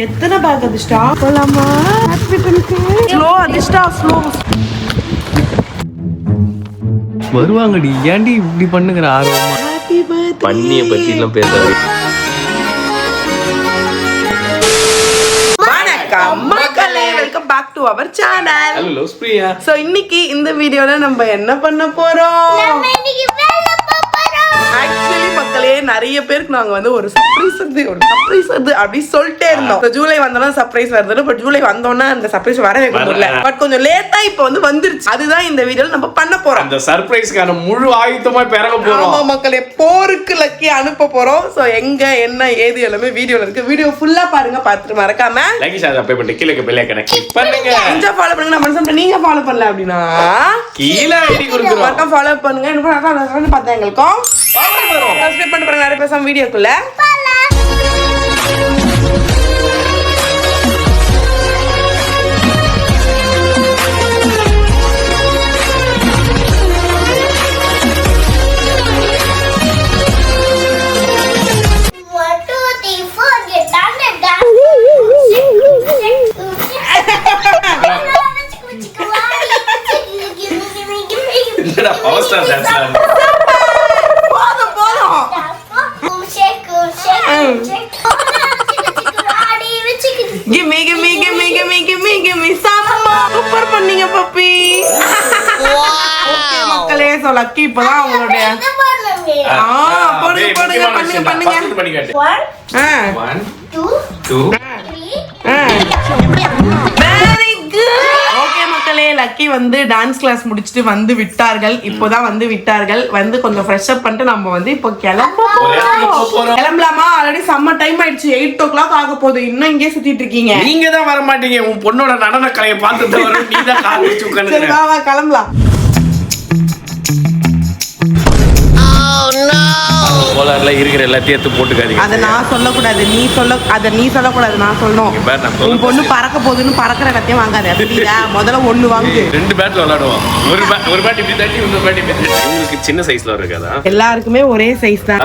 எத்தனை பேக் அதிர்ஷ்டா போலாமா? Slow அதிர்ஷ்டா slow. வருவாங்கடி, ஏன்டி இப்படி பண்ணுங்கிற ஆர்வமா? பண்ணிய பத்தி எல்லாம் பேசாது. மக்களே, welcome back to our channel. Hello loves Priya. So இன்னைக்கு இந்த வீடியோல நம்ம என்ன பண்ண போறோம்? ஆக்சுவலி மக்களே, நிறைய பேருக்கு நாங்க வந்து ஒரு சர்ப்ரைஸ் வருது அப்படி சொல்லிட்டே இருந்தோம். ஜூலை வந்தோம்னா சர்ப்ரைஸ் வருது. பட் ஜூலை வந்தோம்னா அந்த சர்ப்ரைஸ் வர வைக்க முடியல. பட் கொஞ்சம் லேட்டா இப்போ வந்து வந்துருச்சு. அதுதான் இந்த வீடியோல நம்ம பண்ண போறோம். அந்த சர்ப்ரைஸ்க்கான முழு ஆயுதமா பெறக போறோம். ஆமா மக்களே, போருக்கு லக்கி அனுப்ப போறோம். சோ எங்க என்ன ஏது எல்லாமே வீடியோல இருக்கு. வீடியோ ஃபுல்லா பாருங்க. பார்த்துட்டு மறக்காம லைக் ஷேர் சப்ஸ்கிரைப் பண்ணி கீழ பெல் ஐகானை கிளிக் பண்ணுங்க. கொஞ்சம் ஃபாலோ பண்ணுங்க. நான் மனசுல நீங்க ஃபாலோ பண்ணல அப்படினா கீழ ஐடி கொடுக்குறோம். மறக்காம ஃபாலோ பண்ணுங்க. இன்னும் பார்த்தா எங்களுக்கும் சப்ஸ்கிரைப் பண்ணி பாருங்க. நிறைய பேசாம வீடியோக்குள்ள இல்லடா பவர் ஸ்டார் டான்ஸ் ஆடுங்க. Gimme sama. Super பண்ணீங்க பப்பி. ஓகே மக்களே, சோ லக்கி இப்பதான் உங்களுடைய பண்ணுங்க. 1 2 வெரி குட். ஓகே மக்களே, லக்கி வந்து டான்ஸ் கிளாஸ் முடிச்சிட்டு வந்து விட்டார்கள். இப்போதான் வந்து விட்டார்கள். வந்து கொஞ்சம் ஃப்ரெஷ் அப் பண்ணிட்டு நம்ம வந்து இப்போ கிளம்பலாமா? ஆல்ரெடி செம்ம டைம் ஆயிடுச்சு. 8 o'clock ஆக போகுது. இன்னும் இங்கே சுத்திட்டு இருக்கீங்க. நீங்க தான் வர மாட்டீங்க. உன் பொண்ணோட நடன கலையை பார்த்துட்டு வர நீ தான் கால் வச்சு உட்கார்ந்து. சரி வா கிளம்பலாம். போலார்ல இருக்கிற எல்லாத்தையும் எடுத்து போட்டுக்காதீங்க. அத நான் சொல்லக்கூடாது. நீ சொல்லக்கூடாது. நான் சொல்லணும். உன் பொண்ணு பறக்க போகுதுன்னு பறக்கிற கத்தையும் வாங்காத. புரியுதா? முதல்ல ஒண்ணு வாங்கு. 2 பேட்ல விளையாடுவோம். ஒரு பேட் இப்படி தட்டி இன்னொரு பேட் இப்படி தட்டி. உங்களுக்கு சின்ன சைஸ்ல இருக்காதா? எல்லாருக்குமே ஒரே சைஸ் தான்.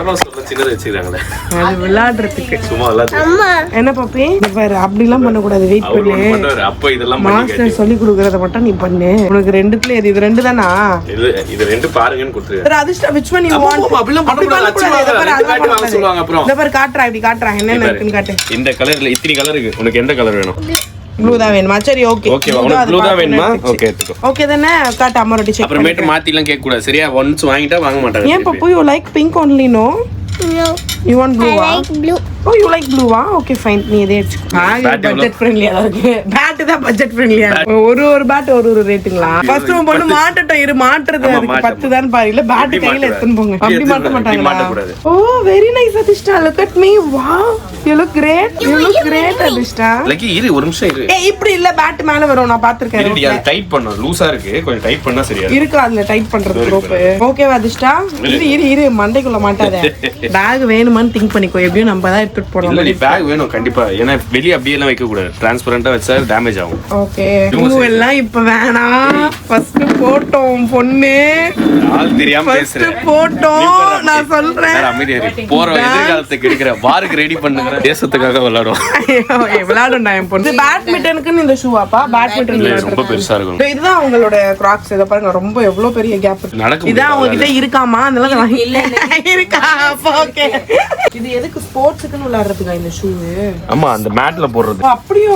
சின்னது வச்சிருக்காங்களே. அது விளையாடுறதுக்கு சும்மா விளையாடு. என்ன பாப்பி? பாரு, அப்படி எல்லாம் பண்ண கூடாது. வெயிட் பண்ணு. அப்ப இதெல்லாம் மாஸ்டர் சொல்லி கொடுக்கறத மட்டும் நீ பண்ணு. உனக்கு ரெண்டுத்துல இது 2 தானா? இது 2 பாருங்கன்னு கொடுத்துரு. சரி அதிர்ஷ்ட which one you want? அப்படிலாம் பண்ண கூடாது. சொல்லுவாங்க அப்புறம். இந்த பாரு காட்றா, இப்படி காட்றா. என்ன இருக்குன்னு காட்டு. இந்த கலர்ல இத்தனை கலர் இருக்கு. உனக்கு எந்த கலர் வேணும்? ப்ளூ தான் வேணுமா? சரி ஓகே. ஓகே உனக்கு ப்ளூ தான் வேணுமா? ஓகே எடுத்துக்கோ. ஓகே தானே? காட்டு அம்மா ரொட்டி செக். அப்புறமேட்டு மாத்திலாம் கேட்க கூடாது. சரியா? ஒன்ஸ் வாங்கிட்டா வாங்க மாட்டாங்க. ஏன் பப்பு you like pink only no? No. You want blue? I like blue. Oh, you like blue? Okay, fine. நீ இதே எடுத்துக்கோ. பட்ஜெட் ஃப்ரெண்ட்லியா இருக்கு. பேட் தான் பட்ஜெட் ஃப்ரெண்ட்லியா. ஒரு பேட் ஒரு ரேட்டுங்களா? ஃபர்ஸ்ட் உன் பொண்ணு மாட்டட்டும். இரு மாட்றது அதுக்கு 10 தான் பாரு. இல்ல பேட் கையில எடுத்துன்னு போங்க. அப்படி மாட்ட மாட்டாங்களா? Oh, very nice அதிஷ்டா. Look at me. Wow. You look great. You look great Adhishta. Lucky இரு ஒரு நிமிஷம் இரு. ஏய் இப்படி இல்ல பேட் மேல வரும். நான் பாத்துர்க்கேன். இரு அது டைட் பண்ணனும். லூசா இருக்கு. கொஞ்சம் டைட் பண்ணா சரியா இருக்கு. அதுல டைட் பண்றது ரோப். ஓகேவா அதிஷ்டா? இரு மண்டைக்குள்ள மாட்டாத. பேக் வேணுமான்னு திங்க் பண்ணிக்கோ. எப்படியும் நம்ம தான் எடுத்துட்டு போறோம். இல்ல நீ பேக் வேணும் கண்டிப்பா. ஏன்னா வெளிய அப்படியே எல்லாம் வைக்க கூடாது. ட்ரான்ஸ்பரண்டா வச்சா டேமேஜ் ஆகும். ஓகே. பூ எல்லாம் இப்ப வேணாம். ஃபர்ஸ்ட் போட்டோம் பொண்ணு. ஆள் தெரியாம பேசுறேன். ஃபர்ஸ்ட் போட்டோம். நான் சொல்றேன். அமைதியா இரு. போற எதிர்காலத்துக்கு எடுக்கிற வாருக்கு ரெடி பண்ணுங்க. தேசத்துக்காக விளையாடுவோம். விளையாடுடா என் பொண்ணு. பேட்மிண்டனுக்கு இந்த ஷூவாப்பா? பேட்மிண்டன் ரொம்ப பெருசா இருக்கும். இதுதான் உங்களோட கிராக்ஸ். இத பாருங்க, ரொம்ப எவ்வளவு பெரிய கேப். இதான் அவங்க கிட்ட இருக்காமா? அதனால இல்ல இருக்கா? ஓகே. இது எதுக்கு ஸ்போர்ட்ஸ்க்குன்னு விளையாடுறதுக்கா இந்த ஷூ? ஆமா, அந்த மேட்ல போடுறது. அப்படியோ?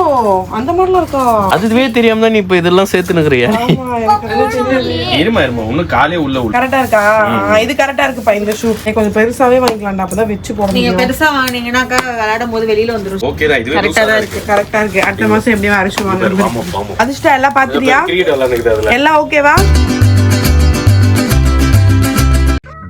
அந்த மாதிரிலாம் இருக்கா? அதுவே தெரியாம தான் நீ இப்ப இதெல்லாம் சேர்த்து நிக்கிறியா? ஆமா, எனக்கு தெரியல. இருமா இன்னும் காலே உள்ள விடு. கரெக்ட்டா இருக்கா? இது கரெக்ட்டா இருக்குப்பா இந்த ஷூ. கொஞ்சம் பெருசாவே வாங்கிக்கலாம்டா. அப்பதான் வெச்சு போட முடியும். நீங்க பெருசா வாங்குனீங்கனாக்கா விளையாடும்போது வெளியில வந்துரும். ஓகேடா, இதுவே கரெக்ட்டா தான் இருக்கு. கரெக்ட்டா இருக்கு. அடுத்த மாசம் எப்படியும் வேற ஷூ வாங்குறேன். அதிஷ்டா எல்லாம் பாத்துறியா? கிரிக்கெட் விளையாடுறது அதுல. எல்லாம் ஓகேவா?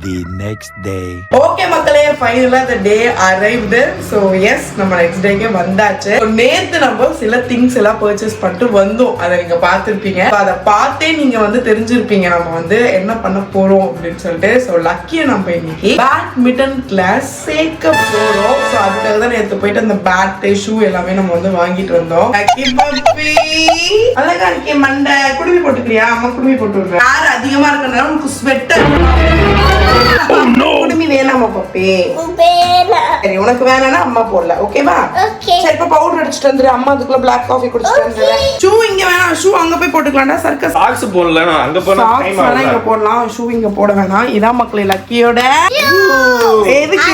The next day. ஓகே மக்களே, ஃபைனலா the day arrived. So yes, நம்ம நெக்ஸ்ட் டேக்கே வந்தாச்சு. நேத்து நம்ம சில திங்ஸ் எல்லாம் பர்ச்சேஸ் பண்ணிட்டு வந்தோம். அதை நீங்க பார்த்திருப்பீங்க. அதை பார்த்தே நீங்க வந்து தெரிஞ்சிருப்பீங்க நம்ம வந்து என்ன பண்ண போறோம் அப்படின்னு சொல்லிட்டு. ஸோ லக்கியை நம்ம இன்னைக்கு பேட்மிண்டன் கிளாஸ் சேர்க்க போறோம். ஸோ அதுக்காக தான் நேற்று போயிட்டு அந்த பேட் ஷூ எல்லாமே நம்ம வந்து வாங்கிட்டு வந்தோம். லக்கி பப்பி அழகா இருக்கே. மண்டை குடுமி போட்டுக்கிறியா? அம்மா குடுமி போட்டு விடுறேன். யார் அதிகமா இருக்கனால உனக்கு ஸ்வெட்டர் குடுமி வேணாமா பப்பி? சரி, உனக்கு வேணாம்னா அம்மா போடல. ஓகேவா? சரி இப்ப பவுடர் அடிச்சிட்டு வந்துரு. அம்மா அதுக்குள்ள black coffee குடிச்சிட்டு வந்துரு. ஷூ இங்க வேணாம், ஷூ அங்க போய் போட்டுக்கலாம்டா. சர்க்கஸ் சாக்ஸ் போடல, அங்க போனா டைம் ஆகும். இங்க போடலாம், ஷூ இங்க போட வேணாம். இதான் மக்களே லக்கியோட எதுக்கு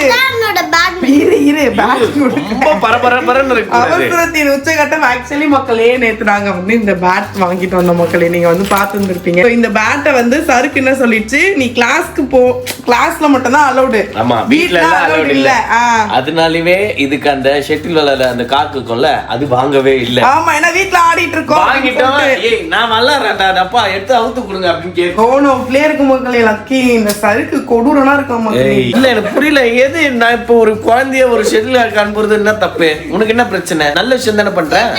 இரு பேக் ரொம்ப பரபரன்னு இருக்கு. அவசரத்தின் உச்சகட்டம். ஆக்சுவலி மக்களே நேத்து நாங்க வந்து இந்த பேட் வாங்கிட்டு வந்தோம் மக்களே. நீங்க வந்து பாத்துருந்துருப்பீங்க. இந்த பேட்டை வந்து சருக்கு என்ன சொல்லிச்சு, நீ கிளாஸ்க்கு போ, கிளாஸ்ல மட்டும் தான் அலௌடு, ஆமா வீட்ல எல்லாம் அலௌட் இல்ல. அதனாலவே இதுக்கு அந்த ஷட்டில் விளையாட அந்த காக்கு இருக்கும்ல, அது வாங்கவே இல்ல. ஆமா ஏன்னா வீட்ல ஆடிட்டு இருக்கோம். வாங்கிட்டோம். ஏய் நான் விளையாடுறேன்டா, அப்பா எடுத்து அவுத்து கொடுங்க அப்படின்னு கேக்கு. ஓனோ பிளே இருக்கு மக்களே. லக்கி இந்த சருக்கு கொடூரனா இருக்க மக்களே. இல்ல எனக்கு புரியல, எது நான் இப்போ ஒரு குழந்தைய ஒரு ஷெட்டில் அனுப்புறது என்ன தப்பு? உனக்கு என்ன பிரச்சனை? நல்ல விஷயம் தானே பண்றேன்.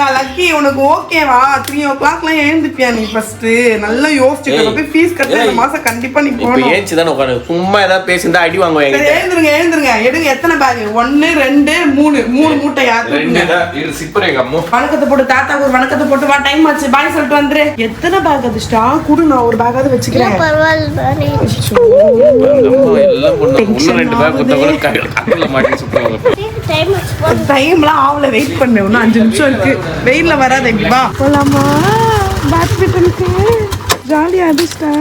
நான் லக்கி உனக்கு ஓகேவா? 3 o'clock எழுந்துப்பியா நீ? ஃபர்ஸ்ட் நல்லா யோசிச்சுட்டு போய் ஃபீஸ் கட்ட இந்த மாசம் கண்டிப்பா நீ போணும். இப்போ ஏஞ்சி தான உட்காரு, சும்மா ஏதாவது பேசினா அடி வாங்குவாங்க. எழுந்துருங்க எடுங்க. எத்தனை பேக்? 1 2 3 மூட்டை. இது சிப்பர் எங்க அம்மா. வணக்கத்தை போட்டு தாத்தாக்கு ஒரு வணக்கத்தை போட்டு வா, டைம் ஆச்சு பாய் சொல்லிட்டு வந்துரு. எத்தனை பேக் அதிர்ஷ்டா? குடு நான் ஒரு பேக்காவது வச்சுக்கிறேன். எல்லாம் பொண்ணு 1-2 பேக் கொடுத்தா கூட கக்கல மாட்டி சுத்துவாங்க. டைம்லாம் ஆவல, வெயிட் பண்ணு. இன்னும் 5 நிமிஷம் இருக்கு. வெயில்ல வராத இப்படி வா போலாமா? பேட்மிண்டனுக்கு ஜாலியா அதிர்ஷ்டா.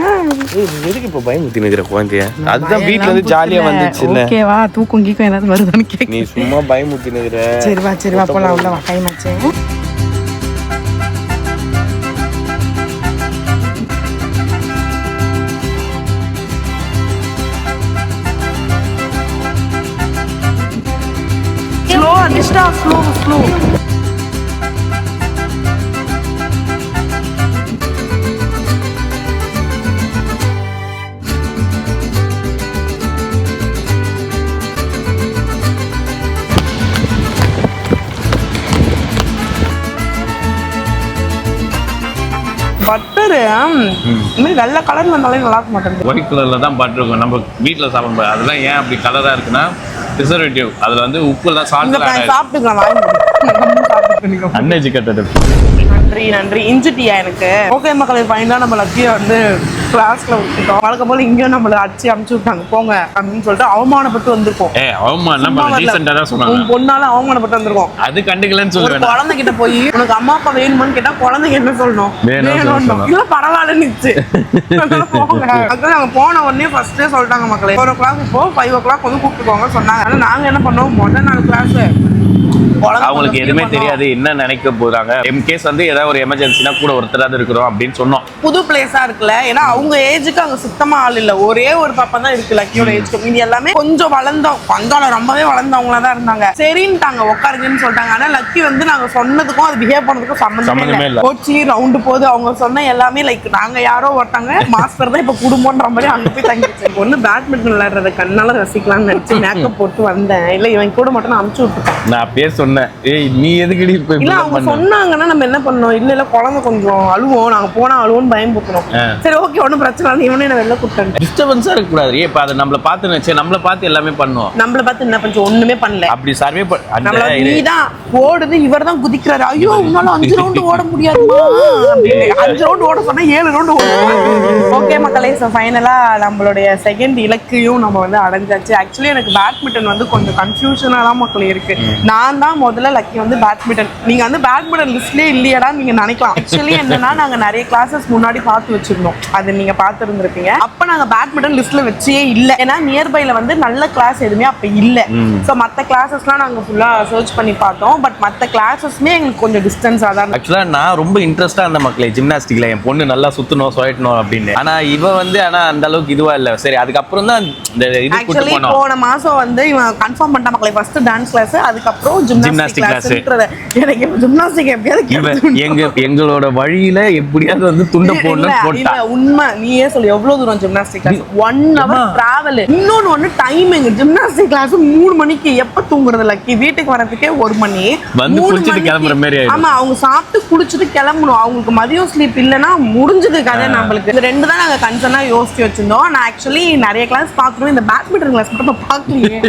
எதுக்கு இப்ப பயமுத்தி நிக்கிற குழந்தைய? அதுதான் வீட்ல வந்து ஜாலியா வந்துச்சு. ஓகேவா? தூக்கம் கீக்கம் ஏதாவது வருதான்னு கேட்க. நீ சும்மா பயமுத்தி நிக்கிற. சரி வா போலாம். உள்ள வா, டைம் ஆச்சு. Slow அதிர்ஷ்டா, slow. பட்டரு இந்த வெள்ள கலர்ல இருந்தாலே நல்லா இருக்க மாட்டேங்குது. ஒயிட் கலர்ல தான் பட்டர் இருக்கும். நம்ம வீட்ல சாப்பிடும்போது அதெல்லாம் ஏன் அப்படி கலரா இருக்குன்னா ப்ரிசர்வேட்டிவ். அதுல வந்து உப்பு எல்லாம் சால்ட் சாப்பிட்டுக்கலாம். அன்எஜுகேட்டட். நன்றி. இன்ஜிட்டியா எனக்கு. ஓகே மக்களே, ஃபைனலா நம்ம லக்கியை வந்து கிளாஸ்ல விட்டுட்டோம். வழக்கம் போல இங்கேயும் நம்மள அமுச்சு விட்டாங்க போங்க அப்படின்னு சொல்லிட்டு அவமானப்பட்டு வந்திருக்கோம். பொண்ணால அவமானப்பட்டு வந்திருக்கோம். அது கண்டுக்கலன்னு சொல்லுவேன். குழந்தை கிட்ட போய் உனக்கு அம்மா அப்பா வேணுமான்னு கேட்டா குழந்தைங்க என்ன சொல்லணும்? இல்ல பரவாயில்லன்னு நாங்க போன உடனே ஃபர்ஸ்டே சொல்லிட்டாங்க மக்களே 4 o'clock இப்போ 5 o'clock வந்து கூப்பிட்டுக்கோங்க சொன்னாங்க. ஆனா நாங்க என்ன பண்ணோம், முதல் நாள் கிளாஸ் அவங்களுக்கு எதுவுமே தெரியாது, என்ன நினைக்க போறாங்க. எம்கேஸ் வந்து ஏதாவது ஒரு எமர்ஜென்சினா கூட ஒருத்தராவது இருக்கிறோம் அப்படின்னு சொன்னோம். புது பிளேஸா இருக்குல்ல, ஏன்னா அவங்க ஏஜுக்கு அங்க சுத்தமா ஆள் இல்ல. ஒரே ஒரு பாப்பா தான் இருக்கு லக்கியோட ஏஜுக்கு. மீதி எல்லாமே கொஞ்சம் வந்தோம் ரொம்பவே வளர்ந்தவங்களா தான் இருந்தாங்க. சரின்ட்டாங்க உட்காருங்கன்னு சொல்லிட்டாங்க. ஆனா லக்கி வந்து நாங்க சொன்னதுக்கும் அது பிஹேவ் பண்ணதுக்கும் சம்பந்தமே இல்ல. கோச்சி ரவுண்டு போது அவங்க சொன்ன எல்லாமே லைக் நாங்க யாரோ ஒருத்தாங்க மாஸ்டர் தான் இப்ப குடும்பம்ன்ற மாதிரி அங்க போய் தங்கிச்சு. ஒண்ணு பேட்மிண்டன் விளையாடுறத கண்ணால ரசிக்கலாம்னு நினைச்சு மேக்கப் போட்டு வந்தேன். இல்ல இவன் கூட மட்டும் நான் அமுச்சு விட்டுட்டேன். நான் பேர் சொன்னேன், ஏய் நீ எதுக்குடி இப்ப இல்ல அவங்க சொன்னாங்கன்னா நம்ம என்ன பண்ணோம், இல்ல குழந்தை கொஞ்சம் அழுவோம், நாங்க போனா அழுவோன்னு பயம் போக்கணும். சரி ஓகே ஒன்னும் பிரச்சனை இல்லை, இவனே நான் வெளில கூப்பிட்டேன். டிஸ்டர்பன்ஸா இருக்க கூடாது. இப்ப அதை நம்மள பார்த்து நினைச்சு நம்மள பார்த்து எல்லாமே பண்ணுவோம். நம்மள பார்த்து என்ன பண்ண ஒண்ணுமே பண்ணல. அப்படி சர்வே நம்மள நீதான் ஓடுது, இவர் தான் குதிக்கிறாரு. ஐயோ உன்னால 5 ரவுண்ட் ஓட முடியாதுமா அப்படின்னு 5 ரவுண்ட் ஓட சொன்னா 7 ரவுண்ட் ஓடுவோம். ஓகே மக்களே, ஸோ ஃபைனலா நம்மளுடைய செகண்ட் இலக்கையும் நம்ம வந்து அடைஞ்சாச்சு. ஆக்சுவலி எனக்கு பேட்மிண்டன் வந்து கொஞ்சம் கன்ஃபியூஷனா தான் மக்கள் இருக்கு. நான் தான் முதல்ல லக்கி வந்து பேட்மிண்டன், நீங்க வந்து பேட்மிண்டன் லிஸ்ட்லயே இல்லையடா நீங்க நினைக்கலாம். ஆக்சுவலி என்னன்னா நாங்க நிறைய கிளாஸஸ் முன்னாடி பார்த்து வச்சிருந்தோம், அது நீங்க பார்த்து இருந்திருப்பீங்க. அப்ப நாங்க பேட்மிண்டன் லிஸ்ட்ல வச்சே இல்ல, ஏன்னா நியர்பைல வந்து நல்ல கிளாஸ் எதுவுமே அப்ப இல்ல. சோ மத்த கிளாஸஸ்லாம் நாங்க ஃபுல்லா சர்ச் பண்ணி பார்த்தோம். பட் மத்த கிளாஸஸ்மே எங்களுக்கு கொஞ்சம் டிஸ்டன்ஸா தான். ஆக்சுவலா நான் ரொம்ப இன்ட்ரெஸ்டா இருந்த மக்களே ஜிம்னாஸ்டிக்ல, என் பொண்ணு நல்லா சுத்தணும் சுயட்டணும் அப்படின்னு. ஆனா இவ வந்து ஆனா அந்த அளவுக்கு இதுவா இல்ல. சரி அதுக்கப்புறம் தான் இந்த இது கூட்டி போனோம். போன மாசம் வந்து இவன் கன்ஃபார்ம் பண்ணிட்டா மக்களே, ஃபர்ஸ்ட் டான்ஸ் கிளாஸ், அதுக்கப்புறம் ஜிம்னாஸ்டிக் கிளாஸ். எனக்கு ஜிம்னாஸ்டிக் எப்படியாவது எங்களோட வழியில எப்படியாவது வந்து துண்ட போடணும் போட்டா. உண்மை நீயே சொல்லு, எவ்வளவு தூரம் ஜிம்னாஸ்டிக் கிளாஸ்? 1 hour travel. இன்னொன்னு டைமிங், ஜிம்னாஸ்டிக் கிளாஸ் 3 மணிக்கு. எப்ப தூங்குறது லக்கி? வீட்டுக்கு வரதுக்கே 1 மணி. வந்து குளிச்சிட்டு கிளம்புற மாதிரி ஆயிடும். ஆமா அவங்க சாப்பிட்டு குளிச்சுட்டு கிளம்பணும். அவங்களுக்கு மதியம் ஸ்லீப் இல்லைன்னா முடிஞ்சது கதை நம்மளுக்கு. இந்த 2 தான் நாங்க கன்சர்னா யோசிச்சு வச்சிருந்தோம். நான் ஆக்சுவலி நிறைய கிளாஸ் பாக்குறோம், இந்த பேட்மிண்டன் கிளாஸ் மட்டும் பாக்கலையே.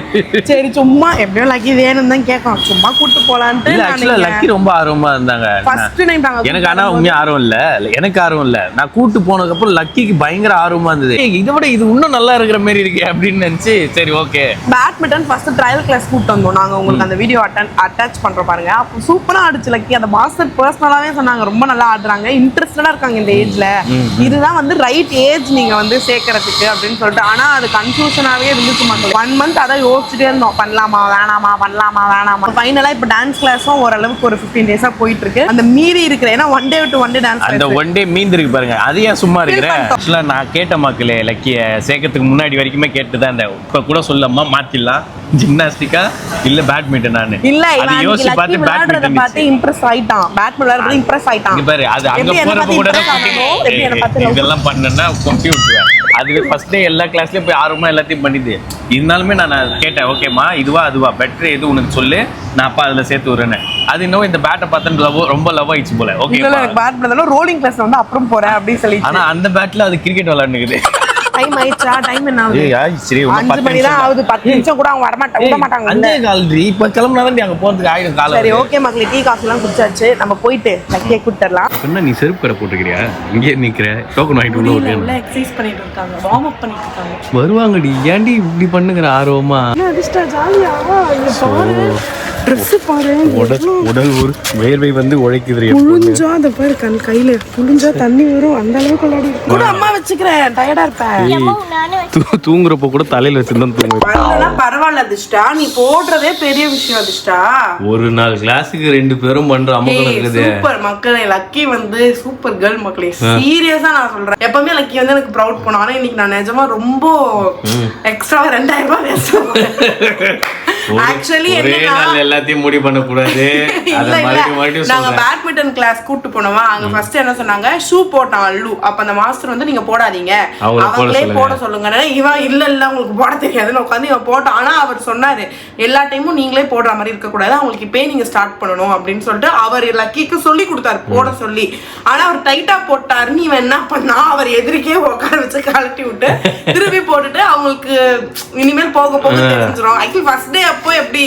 சரி சும்மா எப்படியோ லக்கி வேணும்னு தான் கேட்கணும், சும்மா நான் கூட்டு போலான்ட்டு இல்ல ஆக்சுவலா லக்கி ரொம்ப ஆர்வமா இருந்தாங்க. ஃபர்ஸ்ட் டைம் நாங்க எனக்கு ஆனா உண்மையா ஆர்வம் இல்ல, எனக்கு ஆர்வம் இல்ல. நான் கூட்டு போனதுக்கு அப்புறம் லக்கிக்கு பயங்கர ஆர்வமா இருந்தது. இதை விட இது இன்னும் நல்லா இருக்கிற மாதிரி இருக்கே அப்படின்னு நினைச்சு சரி okay. Badminton first trial class கூட்டு வந்தோம் நாங்க. உங்களுக்கு அந்த வீடியோ அட்டாச் பண்றோம் பாருங்க. அப்போ சூப்பரா ஆடுச்சு லக்கி. அந்த மாஸ்டர் பர்சனலாவே சொன்னாங்க ரொம்ப நல்லா ஆடுறாங்க, இன்ட்ரெஸ்டடா இருக்காங்க இந்த ஏஜ்ல, இதுதான் வந்து ரைட் ஏஜ் நீங்க வந்து சேர்க்கறதுக்கு அப்படின்னு சொல்லிட்டு. ஆனா அது கன்ஃபியூஷனாவே இருந்துச்சு மட்டும் 1 மந்த் அதான் யோசிச்சுட்டே இருந்தோம், பண்ணலாமா வேணாமா பண்ணலாமா வேணாமா. ஃபைனலா இப்போ டான்ஸ் கிளாஸும் ஓரளவுக்கு ஒரு 15 டேஸா போயிட்டு இருக்கு. அந்த மீறி இருக்கிற ஏன்னா one day to one day dance, அந்த ஒன் டே மீந்து இருக்கு பாருங்க, அது ஏன் சும்மா இருக்கிறேன். ஆக்சுவலா நான் கேட்ட மக்களே லக்கிய சேர்க்கறதுக்கு முன்னாடி வரைக்குமே கேட்டுதான் இந்த இப்ப கூட சொல்லம்மா மாத்திடலாம் ஜிம்னாஸ்டிக்கா இல்ல பேட்மிண்டன். நான் இல்ல அது யோசிச்சு பார்த்து பேட்மிண்டன் பார்த்து இம்ப்ரெஸ் ஆயிட்டான், பேட்மிண்டன் இம்ப்ரெஸ் ஆயிட்டான். இங்க பாரு அது அங்க போறப்ப கூட இதெல்லாம் பண்ணேன்னா கொட்டி விட்டுருவேன். அதுவே ஃபர்ஸ்ட் டே எல்லா கிளாஸ்லயும் போய் ஆர்வமா எல்லாத்தையும் பண்ணிது. இருந்தாலுமே நான் கேட்டேன் ஓகேம்மா இதுவா அதுவா பெட்டர் எது உனக்கு சொல்லு, நான் அப்பா அதுல சேர்த்து விடுறேன்னு. அது இன்னும் இந்த பேட்டை பார்த்து ரொம்ப லவ் ஆயிடுச்சு போல. ஓகே பேட்மிண்டன் ரோலிங் கிளாஸ் வந்து அப்புறம் போறேன் அப்படின்னு சொல்லி. ஆனா அந்த பேட்ல அது கிரிக்கெட் விளையாடுனுக்குது. டைம் ஆயிடுச்சா? டைம் என்ன ஆகுது? சரி 5 மணி தான் ஆகுது. 10 நிமிஷம் கூட அவங்க விட மாட்டாங்க. அஞ்சே கால்ரி இப்ப கிளம்புனா அங்க போறதுக்கு ஆயிடும் காலம். சரி ஓகே மக்களே, டீ காஃபி எல்லாம் குடிச்சாச்சு, நம்ம போயிட்டு லக்கியை கூட்டறலாம். என்ன நீ செருப்பு கடை போட்டுக்கிறியா? இங்கே நிக்கிற டோக்கன் வாங்கிட்டு உள்ள ஓகே. உள்ள எக்சர்சைஸ் பண்ணிட்டு இருக்காங்க, வார்ம் அப் பண்ணிட்டு இருக்காங்க. வருவாங்கடி, ஏன்டி இப்படி பண்ணுங்கற ஆர்வமா? அதிர்ஷ்டா ஜாலியா இங்க பாரு, Dress பாரு, உடல் ஒரு வேர்வை வந்து உழைக்குதுறிய. புளிஞ்சா அந்த பாரு கண் கையில புளிஞ்சா தண்ணி வரும், அந்த அளவுக்கு விளையாடி கூட அம்மா வச்சுக்கிறேன், டயர்டா இருப்பேன். தூங்குறப்ப கூட தலையில வச்சிருந்தா தூங்குவேன். பரவாயில்ல அதிர்ஷ்டா, நீ போடுறதே பெரிய விஷயம் அதிர்ஷ்டா. ஒரு நாள் கிளாஸுக்கு 2 பேரும் பண்ற அமக்கலம் இருக்குது. சூப்பர் மக்களே, லக்கி வந்து சூப்பர் கேர்ள் மக்களே, சீரியஸா நான் சொல்றேன். எப்பவுமே லக்கி வந்து எனக்கு ப்ரௌட் பண்ணும், ஆனா இன்னைக்கு நான் நிஜமா ரொம்ப எக்ஸ்ட்ரா 2000 ரூபாய் வேஸ்ட். ஆக்சுவலி என்னன்னா எல்லாத்தையும் முடி பண்ண கூடாது. அத மறுபடியும் நாங்க பேட்மிண்டன் கிளாஸ் கூட்டி போனோமா, அங்க ஃபர்ஸ்ட் என்ன சொன்னாங்க, ஷூ போட்டான் அல்லு. அப்ப அந்த மாஸ்டர் வந்து நீங்க போடாதீங்க, அவங்களே போட சொல்லுங்க. இவன் இல்ல உங்களுக்கு போட தெரியாதுன்னு உட்காந்து இவன் போட்டான். ஆனா அவர் சொன்னாரு எல்லா டைமும் நீங்களே போடுற மாதிரி இருக்க கூடாது, அவங்களுக்கு இப்பயே நீங்க ஸ்டார்ட் பண்ணணும் அப்படின்னு சொல்லிட்டு அவர் லக்கிக்கு சொல்லி கொடுத்தாரு போட சொல்லி. ஆனா அவர் டைட்டா போட்டாருன்னு இவன் என்ன பண்ணா, அவர் எதிரிக்கே உட்கார வச்சு கழட்டி விட்டு திருப்பி போட்டுட்டு அவங்களுக்கு இனிமேல் போக போக தெரிஞ்சிடும். ஆக்சுவலி ஃபர்ஸ்ட் டே அப்போ எப்படி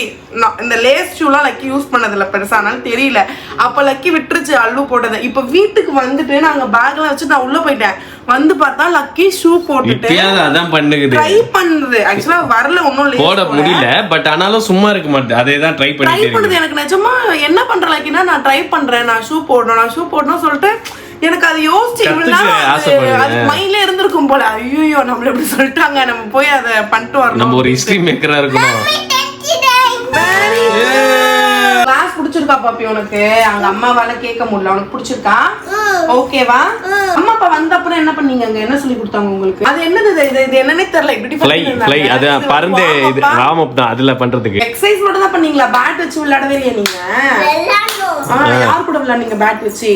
இந்த லேஸ் ஷூலாம் லக்கி யூஸ் பண்ணதில்ல பெருசானாலும் தெரியல. அப்ப லக்கி விட்டுருச்சு அல்லு போட்டது. இப்ப வீட்டுக்கு வந்துட்டு நாங்க பேக்ல வச்சு நான் உள்ள போயிட்டேன், வந்து பார்த்தா லக்கி ஷூ போட்டுட்டு அதான் பண்ணுது, ட்ரை பண்ணுது. ஆக்சுவலா வரல ஒன்னும் போட முடியல, பட் ஆனாலும் சும்மா இருக்க மாட்டேன், அதே தான் ட்ரை பண்ணுது. எனக்கு நிஜமா என்ன பண்ற லக்கினா, நான் ட்ரை பண்றேன், நான் ஷூ போடணும் சொல்லிட்டு எனக்கு அது யோசிச்சு அது மைண்ட்ல இருந்திருக்கும் போல. ஐயோ நம்மள எப்படி சொல்லிட்டாங்க, நம்ம போய் அதை பண்ணிட்டு வரணும். நம்ம ஒரு ஹிஸ்டரி மேக்கரா இருக்கணும். கிளாஸ் பிடிச்சிருக்கா பாப்பி உனக்கு? அங்க அம்மாவால கேட்க முடியல, உனக்கு பிடிச்சிருக்கா? ஓகேவா? அம்மா அப்பா வந்த அப்புறம் என்ன பண்ணீங்க, அங்க என்ன சொல்லி கொடுத்தாங்க உங்களுக்கு? அது என்னது, இது என்னன்னே தெரியல. இப்படி ஃப்ளை அது பறந்து இது வார்ம் அப் தான், அதுல பண்றதுக்கு எக்சர்சைஸ் மட்டும் தான் பண்ணீங்களா? பேட் வச்சு விளையாடவே இல்லையா நீங்க? யார் கூட விளையாடுங்க பேட் வச்சு?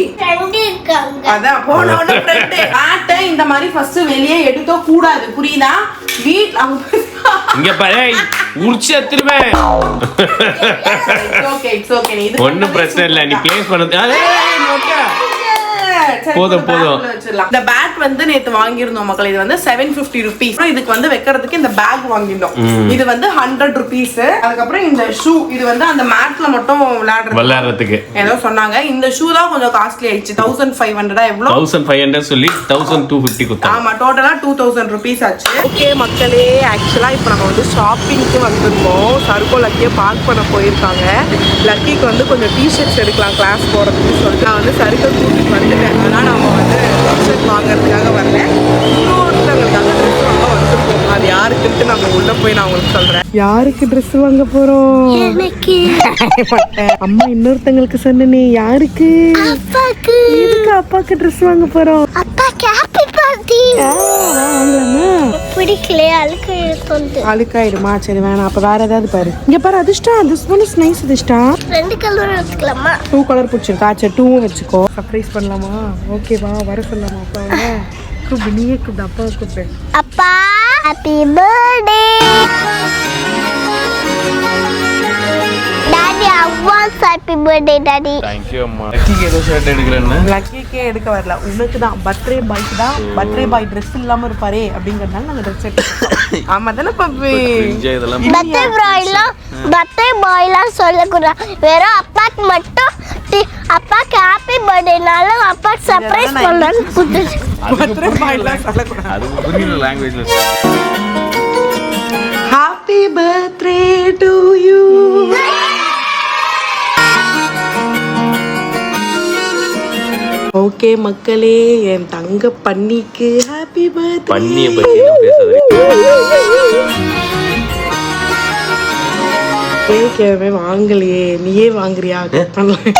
அதான் போன உடனே ஃப்ரெண்ட். பேட்டை இந்த மாதிரி ஃபர்ஸ்ட் வெளியே எடுக்க கூடாது, புரியுதா? வீட்ல இங்க பாரு உரிச்சு எடுத்துருவேன். ஓகே இட்ஸ் ஓகே, இது ஒண்ணும் பிரச்சனை இல்ல, நீ ப்ளேஸ் பண்ணது போதும். இந்த பேட் வந்து நேத்து வாங்கியிருந்தோம் மக்கள், இது வந்து 750 rupees. இதுக்கு வந்து வைக்கிறதுக்கு இந்த பேக் வாங்கியிருந்தோம், இது வந்து 100 rupees. அதுக்கப்புறம் இந்த ஷூ, இது வந்து அந்த மேட்ல மட்டும் விளையாடுறதுக்கு ஏதோ சொன்னாங்க. இந்த ஷூ தான் கொஞ்சம் காஸ்ட்லி ஆயிடுச்சு, 1500 எவ்வளவு 1500 சொல்லி 1250 கொடுத்தா. ஆமா, டோட்டலா 2000 rupees ஆச்சு. ஓகே மக்களே, ஆக்சுவலா இப்போ நம்ம வந்து ஷாப்பிங்க்கு வந்திருக்கோம். சர்கோ லக்கியை பார்க் பண்ண போயிருக்காங்க. லக்கிக்கு வந்து கொஞ்சம் டிஷர்ட்ஸ் எடுக்கலாம் கிளாஸ் போறதுன்னு சொல்லிட்டு நான் வந்து சர்க்கை கூட்டிட்டு வந்துட்டேன். ஆனால் நம்ம வந்து டிஷர்ட் வாங்குறதுக்காக வரல, இன்னொருத்தவங்களுக்காக ட்ரெஸ் வாங்க வந்திருக்கோம். அது யாருக்குன்ட்டு நம்ம உள்ள போய் நான் உங்களுக்கு சொல்றேன். யாருக்கு ட்ரெஸ் வாங்க போறோம்? அம்மா இன்னொருத்தங்களுக்கு சொன்னே, யாருக்கு? அப்பாக்கு. எதுக்கு அப்பாக்கு ட்ரெஸ் வாங்க போறோம்? அப்பாக்கு ஹாப்பி பர்த்டே. வாங்கலாமா? பிடிக்கல, அழுக்காயிடுமா? சரி வேணாம், அப்ப வேற ஏதாவது பாரு. இங்க பாரு Adhirshta, this one is nice Adhirshta. 2 colour எடுத்துக்கலாமா? 2 கலர் பிடிச்சிருக்கா? சரி 2 வச்சுக்கோ. சர்ப்ரைஸ் பண்ணலாமா? ஓகேவா? வர சொல்லலாமா அப்பாவை? கூப்பிடு, நீயே கூப்பிடு, அப்பாவை கூப்பிடு. அப்பா happy birthday. Daddy advance happy birthday, Daddy. Thank you அம்மா. லக்கிக்கு ஏதோ ஷர்ட் எடுக்கிறேன்னு. லக்கிக்கே எடுக்க வரல, உனக்கு தான் பர்த்டே பாய்க்கு தான். பர்த்டே பாய் ட்ரெஸ் இல்லாம இருப்பாரே அப்படிங்கறதுனால நாங்க ட்ரெஸ் எடுத்தோம். ஆமா தானே பப்பி? இதெல்லாம் Birthday boy லாம் சொல்லக்கூடாது. வெறும் அப்பாக்கு மட்டும் அப்பாக்கு ஹாப்பி பர்த்டேனால அப்பாக்கு சர்ப்ரைஸ் பண்ணலாம்னு புதுசு. பர்த்டே பாய்லாம் சொல்லக்கூடாது. அது புரியல லாங்குவேஜ்ல. Happy birthday to you. Okay மக்களே, என் தங்க பன்னிக்கு ஹாப்பி பர்த்டே. பண்ணிய பத்தி பேசாதே. கேக்கவே வாங்கலையே, நீயே வாங்குறியா?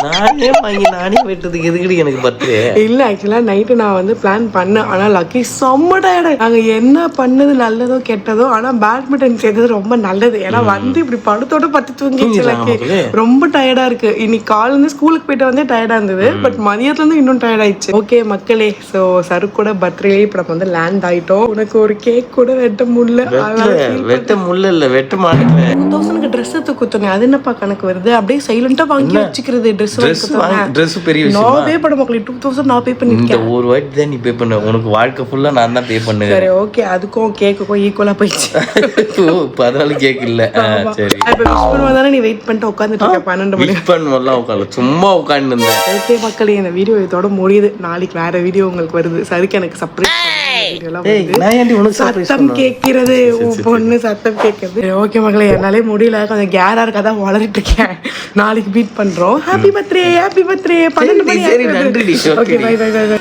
நானே வாங்கி நானே வெட்டுறதுக்கு எதுக்கடி எனக்கு பர்த்டே? இல்ல ஆக்சுவலா நைட்டு நான் வந்து பிளான் பண்ணேன், ஆனா லக்கி செம்ம டயர்டு. நாங்க என்ன பண்ணது நல்லதோ கெட்டதோ, ஆனா பேட்மிண்டன் செய்தது ரொம்ப நல்லது. ஏன்னா வந்து இப்படி படுத்தோட பட்டு தூங்கிச்சு லக்கி. ரொம்ப டயர்டா இருக்கு. இன்னைக்கு காலையில இருந்து ஸ்கூலுக்கு போயிட்டு வந்தே டயர்டா இருந்தது, பட் மதியத்துல இருந்து இன்னும் டயர்ட் ஆயிடுச்சு. ஓகே மக்களே, சோ சருக்கோட பர்த்டே இப்ப நம்ம வந்து லேண்ட் ஆயிட்டோம். உனக்கு ஒரு கேக் கூட வெட்ட முடியல. வெட்ட முள்ள இல்ல வெட்ட மாட்டேன். 2000 ட்ரெஸ் குத்துங்க, அது என்னப்பா கணக்கு வருது? அப்படியே சைலண்டா வாங்கி வச்சுக்கிறது. ட்ரெஸ் பெரிய விஷயம். நான் பே பண்ண மக்களே 2000 நான் பே பண்ணிருக்கேன். இந்த ஒரு வாட்டி தான் நீ பே பண்ண, உனக்கு வாழ்க்கை ஃபுல்லா நான் தான் பே பண்ணுவேன். சரி ஓகே, அதுக்கும் கேக்குக்கும் ஈக்குவலா போயிடுச்சு. இப்ப அதனால கேக் இல்ல. சரி இப்ப விஷ் பண்ணுவாதானே நீ வெயிட் பண்ணிட்டு உட்காந்துட்டு இருக்க 12 மணி. விஷ் பண்ணுவலாம் உட்கார்ல, சும்மா உட்கார்ந்து இருந்தேன். ஓகே மக்களே, இந்த வீடியோ இதோட முடியுது. நாளைக்கு வேற வீடியோ உங்களுக்கு வருது. சருக்கு எனக்கு சர்ப்ரைஸ் நான் ஏன்டி உனக்கு சர்ப்ரைஸ் சத்தம் கேட்கிறது, உன் பொண்ணு சத்தம் கேட்கிறது. ஓகே மக்களே, என்னாலே முடியல, கொஞ்சம் கேரா இருக்காதான் வளரிட்டு இருக்கேன். நாளைக்கு மீட் பண்றோம். Happy birthday, happy birthday. 12 மணி. சரி நன்றி. Okay bye bye by.